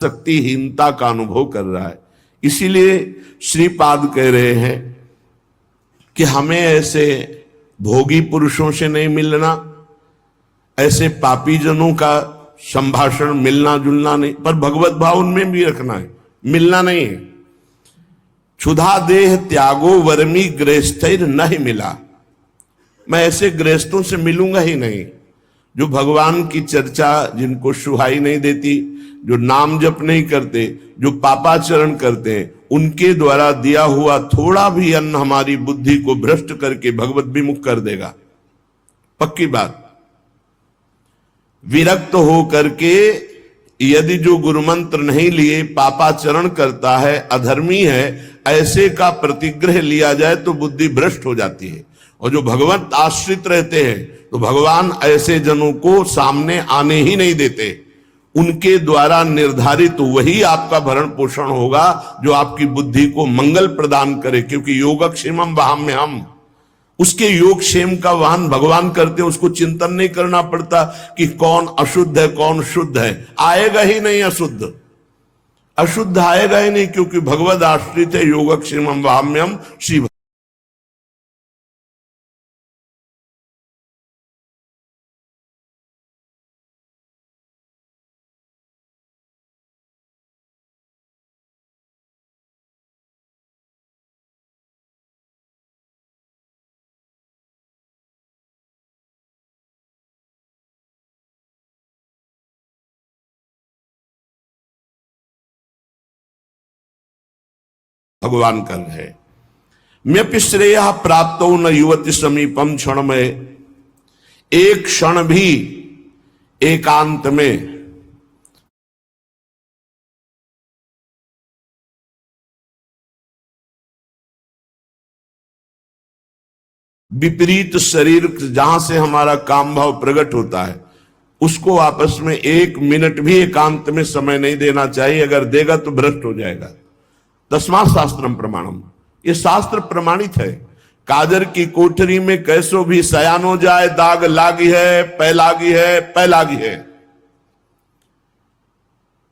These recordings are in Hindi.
शक्तिहीनता का अनुभव कर रहा है। इसीलिए श्रीपाद कह रहे हैं कि हमें ऐसे भोगी पुरुषों से नहीं मिलना, ऐसे पापी जनों का संभाषण मिलना जुलना नहीं, पर भगवत भाव उनमें भी रखना है, मिलना नहीं है। क्षुधा देह त्यागो वर्मी गृहस्थैर नहीं मिला, मैं ऐसे गृहस्थों से मिलूंगा ही नहीं जो भगवान की चर्चा जिनको सुहाई नहीं देती, जो नाम जप नहीं करते, जो पापाचरण करते हैं, उनके द्वारा दिया हुआ थोड़ा भी अन्न हमारी बुद्धि को भ्रष्ट करके भगवत विमुख कर देगा, पक्की बात। विरक्त हो करके यदि जो गुरुमंत्र नहीं लिए पापाचरण करता है, अधर्मी है, ऐसे का प्रतिग्रह लिया जाए तो बुद्धि भ्रष्ट हो जाती है। और जो भगवत आश्रित रहते हैं तो भगवान ऐसे जनों को सामने आने ही नहीं देते, उनके द्वारा निर्धारित वही आपका भरण पोषण होगा जो आपकी बुद्धि को मंगल प्रदान करे, क्योंकि योगक्षेमम वहाम्यहम्, उसके योगक्षेम का वाहन भगवान करते हैं। उसको चिंतन नहीं करना पड़ता कि कौन अशुद्ध है कौन शुद्ध है, आएगा ही नहीं अशुद्ध, अशुद्ध आएगा ही नहीं, क्योंकि भगवद आश्रित है। योगक्षेमम वहाम्यहम् श्री भगवान कर है। म्यपि श्रेय प्राप्त न युवती समीपम क्षण में, एक क्षण भी एकांत में विपरीत शरीर जहां से हमारा काम भाव प्रकट होता है, उसको आपस में एक मिनट भी एकांत में समय नहीं देना चाहिए। अगर देगा तो भ्रष्ट हो जाएगा। तस्मात् शास्त्रम प्रमाणम, ये शास्त्र प्रमाणित है। काजर की कोठरी में कैसो भी सयान हो जाए, दाग लागी है, पै लागी है, पै लागी है,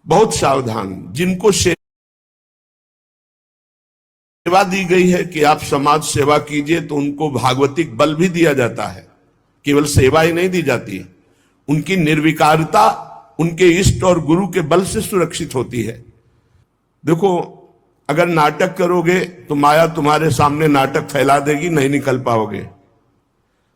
बहुत सावधान। जिनको सेवा दी गई है कि आप समाज सेवा कीजिए, तो उनको भागवतिक बल भी दिया जाता है, केवल सेवा ही नहीं दी जाती है। उनकी निर्विकारता उनके इष्ट और गुरु के बल से सुरक्षित होती है। देखो, अगर नाटक करोगे तो माया तुम्हारे सामने नाटक फैला देगी, नहीं निकल पाओगे।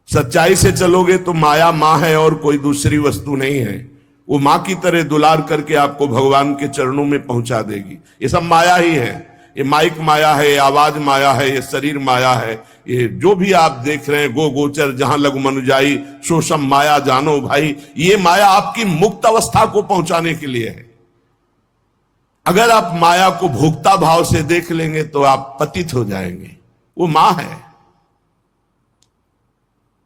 सच्चाई से चलोगे तो माया मां है और कोई दूसरी वस्तु नहीं है। वो मां की तरह दुलार करके आपको भगवान के चरणों में पहुंचा देगी। ये सब माया ही है। ये माइक माया है, आवाज माया है, ये शरीर माया है, ये जो भी आप देख रहे हैं गो गोचर जहां लघु मनुजाई सो सब माया जानो भाई, ये माया आपकी मुक्त अवस्था को पहुंचाने के लिए है। अगर आप माया को भोक्ता भाव से देख लेंगे तो आप पतित हो जाएंगे। वो मां है।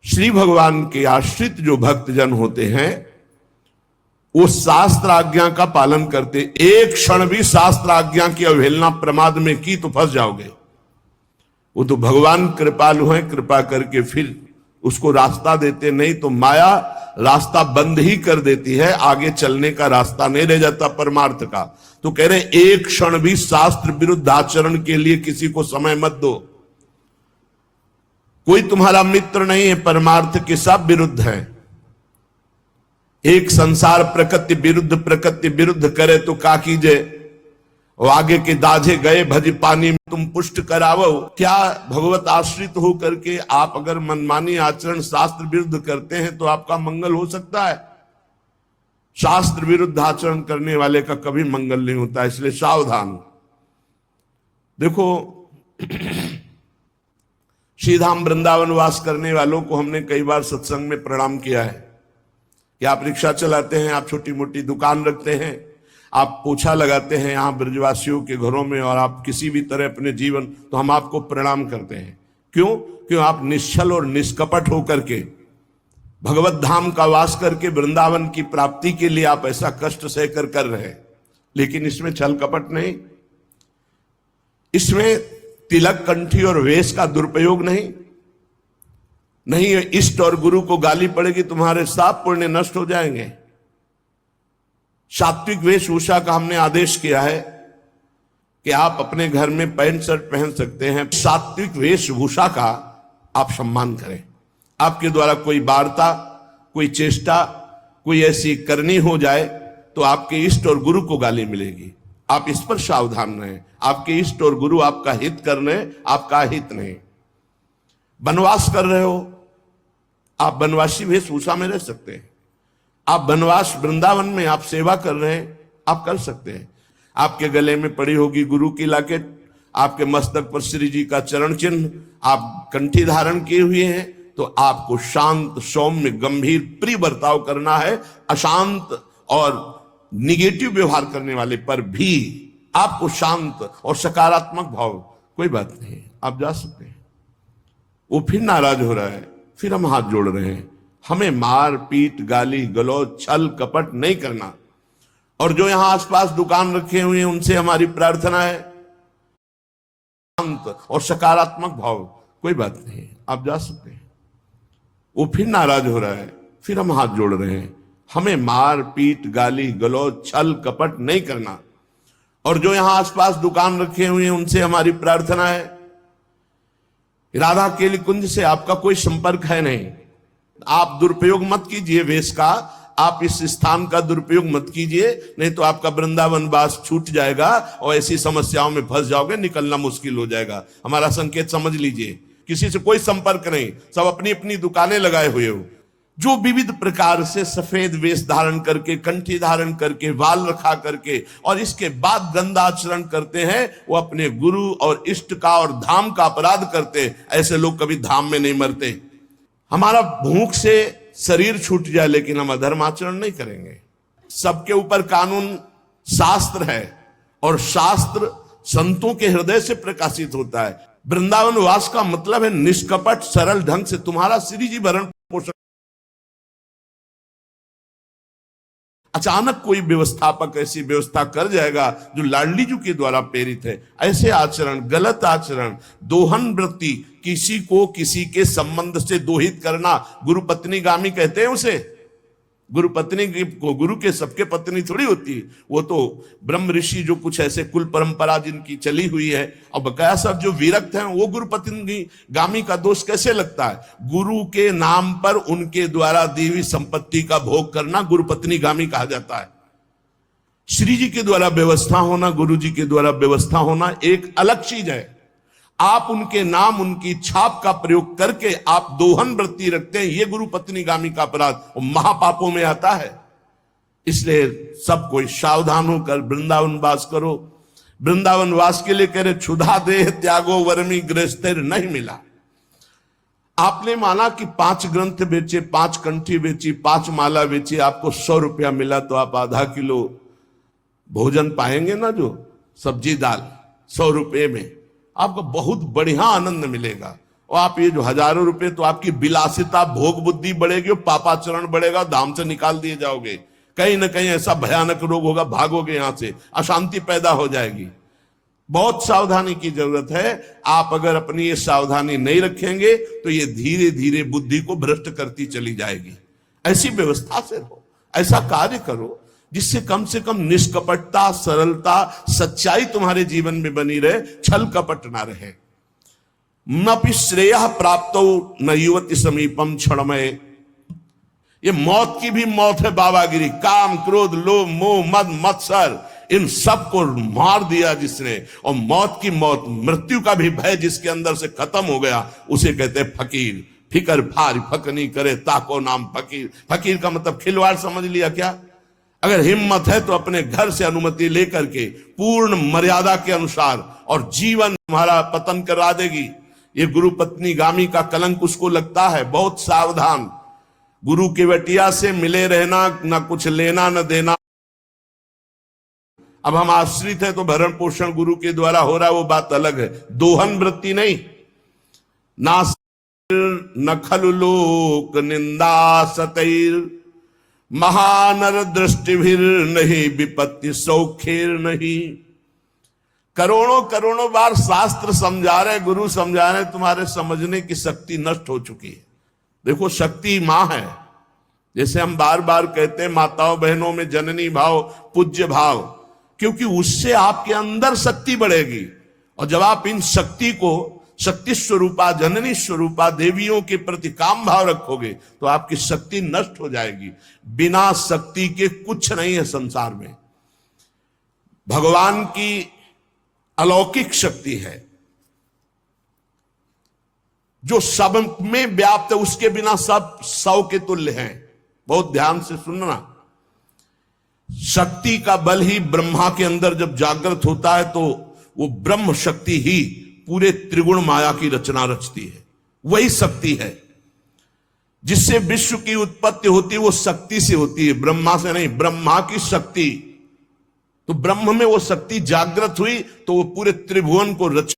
श्री भगवान के आश्रित जो भक्तजन होते हैं वो शास्त्र आज्ञा का पालन करते। एक क्षण भी शास्त्र आज्ञा की अवहेलना प्रमाद में की तो फंस जाओगे। वो तो भगवान कृपालु हैं, कृपा करके फिर उसको रास्ता देते, नहीं तो माया रास्ता बंद ही कर देती है, आगे चलने का रास्ता नहीं रह जाता परमार्थ का। तो कह रहे एक क्षण भी शास्त्र विरुद्ध आचरण के लिए किसी को समय मत दो। कोई तुम्हारा मित्र नहीं है, परमार्थ के सब विरुद्ध है। एक संसार प्रकृति विरुद्ध करे तो का कीजिए, और आगे के दाझे गए भज पानी में तुम पुष्ट करावो। क्या भगवत आश्रित हो करके आप अगर मनमानी आचरण शास्त्र विरुद्ध करते हैं तो आपका मंगल हो सकता है? शास्त्र विरुद्ध आचरण करने वाले का कभी मंगल नहीं होता, इसलिए सावधान। देखो, श्रीधाम वृंदावन वास करने वालों को हमने कई बार सत्संग में प्रणाम किया है कि आप रिक्शा चलाते हैं, आप छोटी मोटी दुकान रखते हैं, आप पोछा लगाते हैं यहाँ ब्रजवासियों के घरों में, और आप किसी भी तरह अपने जीवन, तो हम आपको प्रणाम करते हैं। क्यों आप निश्चल और निष्कपट होकर के भगवत धाम का वास करके वृंदावन की प्राप्ति के लिए आप ऐसा कष्ट सहकर कर रहे हैं। लेकिन इसमें छल कपट नहीं, इसमें तिलक कंठी और वेश का दुरुपयोग नहीं। इष्ट और गुरु को गाली पड़ेगी, तुम्हारे साफ पुण्य नष्ट हो जाएंगे। सात्विक वेशभूषा का हमने आदेश किया है कि आप अपने घर में पैंट शर्ट पहन सकते हैं। सात्विक वेशभूषा का आप सम्मान करें। आपके द्वारा कोई वार्ता, कोई चेष्टा, कोई ऐसी करनी हो जाए तो आपके इष्ट और गुरु को गाली मिलेगी। आप इस पर सावधान रहें। आपके इष्ट और गुरु आपका हित कर रहे हैं, आपका हित नहीं। वनवास कर रहे हो, आप वनवासी वेशभूषा में रह सकते हैं। आप वनवास वृंदावन में आप सेवा कर रहे हैं, आप कर सकते हैं। आपके गले में पड़ी होगी गुरु की लॉकेट, आपके मस्तक पर श्री जी का चरण चिन्ह, आप कंठी धारण किए हुए हैं, तो आपको शांत, सौम्य, गंभीर, प्रिय बर्ताव करना है। अशांत और निगेटिव व्यवहार करने वाले पर भी आपको शांत और सकारात्मक भाव, कोई बात नहीं, आप जा सकते हैं। वो फिर नाराज हो रहा है, फिर हम हाथ जोड़ रहे हैं। हमें मार पीट, गाली गलौज, छल कपट नहीं करना। और जो यहां आसपास दुकान रखे हुए हैं उनसे हमारी प्रार्थना है, शांत और सकारात्मक भाव, कोई बात नहीं, आप जा सकते हैं। वो फिर नाराज हो रहा है, फिर हम हाथ जोड़ रहे हैं। हमें मार पीट, गाली गलौज, छल कपट नहीं करना। और जो यहां आसपास दुकान रखे हुए हैं उनसे हमारी प्रार्थना है, राधा केली कुंज से आपका कोई संपर्क है नहीं। आप दुरुपयोग मत कीजिए वेश का, आप इस स्थान का दुरुपयोग मत कीजिए, नहीं तो आपका वृंदावन वास छूट जाएगा और ऐसी समस्याओं में फंस जाओगे, निकलना मुश्किल हो जाएगा। हमारा संकेत समझ लीजिए। किसी से कोई संपर्क नहीं, सब अपनी अपनी दुकानें लगाए हुए हो। जो विविध प्रकार से सफेद वेश धारण करके, कंठी धारण करके, वाल रखा करके और इसके बाद गंदा आचरण करते हैं, वो अपने गुरु और इष्ट का और धाम का अपराध करते हैं। ऐसे लोग कभी धाम में नहीं मरते। हमारा भूख से शरीर छूट जाए लेकिन हम अधर्म आचरण नहीं करेंगे। सबके ऊपर कानून शास्त्र है और शास्त्र संतों के हृदय से प्रकाशित होता है। वृंदावन वास का मतलब है निष्कपट सरल ढंग से तुम्हारा श्री जी भरण पोषण। अचानक कोई व्यवस्थापक ऐसी व्यवस्था कर जाएगा जो लाडली जी के द्वारा प्रेरित है, ऐसे आचरण, गलत आचरण, दोहन वृत्ति, किसी को किसी के संबंध से दोहित करना, गुरु पत्नी गामी कहते हैं उसे। गुरु पत्नी को, गुरु के सबके पत्नी थोड़ी होती है, वो तो ब्रह्म ऋषि जो कुछ ऐसे कुल परंपरा जिनकी चली हुई है, और बकाया सब जो विरक्त हैं वो गुरु पत्नी गामी का दोष कैसे लगता है? गुरु के नाम पर उनके द्वारा दी हुई संपत्ति का भोग करना गुरु पत्नी गामी कहा जाता है। श्री जी के द्वारा व्यवस्था होना, गुरु जी के द्वारा व्यवस्था होना एक अलग चीज है। आप उनके नाम, उनकी छाप का प्रयोग करके आप दोहन वृत्ति रखते हैं, ये गुरु पत्नी गामी का अपराध महापापों में आता है। इसलिए सब कोई सावधान होकर वृंदावन वास करो। वृंदावन वास के लिए कह रहे क्षुधा देह त्यागो वर्मी गृहस्थैर नहीं मिला। आपने माना कि 5 ग्रंथ बेचे, 5 कंठी बेची, 5 माला बेची, आपको 100 रुपया मिला, तो आप आधा किलो भोजन पाएंगे ना, जो सब्जी दाल 100 रुपये में आपको बहुत बढ़िया आनंद मिलेगा। और आप ये जो हजारों रुपए, तो आपकी विलासिता, भोग बुद्धि बढ़ेगी और पापाचरण बढ़ेगा, धाम से निकाल दिए जाओगे। कहीं ना कहीं ऐसा भयानक रोग होगा, भागोगे यहां से, अशांति पैदा हो जाएगी। बहुत सावधानी की जरूरत है। आप अगर अपनी ये सावधानी नहीं रखेंगे तो ये धीरे धीरे बुद्धि को भ्रष्ट करती चली जाएगी। ऐसी व्यवस्था से रहो, ऐसा कार्य करो जिससे कम से कम निष्कपटता, सरलता, सच्चाई तुम्हारे जीवन में बनी रहे, छल कपट ना रहे। नपि श्रेयः प्राप्तो न युवति समीपम क्षणमय। ये मौत की भी मौत है बाबागिरी। काम, क्रोध, लोभ, मोह, मद, मत्सर, इन सब को मार दिया जिसने, और मौत की मौत, मृत्यु का भी भय जिसके अंदर से खत्म हो गया, उसे कहते हैं फकीर। फिकर फार फकनी करे ताको नाम फकीर। फकीर का मतलब खिलवाड़ समझ लिया क्या? अगर हिम्मत है तो अपने घर से अनुमति लेकर के पूर्ण मर्यादा के अनुसार, और जीवन तुम्हारा पतन करा देगी। ये गुरु पत्नी गामी का कलंक उसको लगता है। बहुत सावधान। गुरु की बेटिया से मिले रहना, ना कुछ लेना न देना। अब हम आश्रित है तो भरण पोषण गुरु के द्वारा हो रहा है, वो बात अलग है। दोहन वृत्ति नहीं। ना न खलु लोक निंदा सतैर महानर दृष्टिभिर नहीं विपत्ति सौखेर नहीं। करोड़ों करोड़ों बार शास्त्र समझा रहे, गुरु समझा रहे, तुम्हारे समझने की शक्ति नष्ट हो चुकी है। देखो, शक्ति मां है, जैसे हम बार बार कहते हैं माताओं बहनों में जननी भाव, पूज्य भाव, क्योंकि उससे आपके अंदर शक्ति बढ़ेगी। और जब आप इन शक्ति को शक्ति स्वरूपा, जननी स्वरूपा देवियों के प्रति काम भाव रखोगे तो आपकी शक्ति नष्ट हो जाएगी। बिना शक्ति के कुछ नहीं है संसार में। भगवान की अलौकिक शक्ति है जो सब में व्याप्त है, उसके बिना सब सौ के तुल्य हैं। बहुत ध्यान से सुनना। शक्ति का बल ही ब्रह्मा के अंदर जब जागृत होता है तो वो ब्रह्म शक्ति ही पूरे त्रिगुण माया की रचना रचती है। वही शक्ति है जिससे विश्व की उत्पत्ति होती है, वो शक्ति से होती है, ब्रह्मा से नहीं। ब्रह्मा की शक्ति, तो ब्रह्म में वो शक्ति जागृत हुई तो वो पूरे त्रिभुवन को रच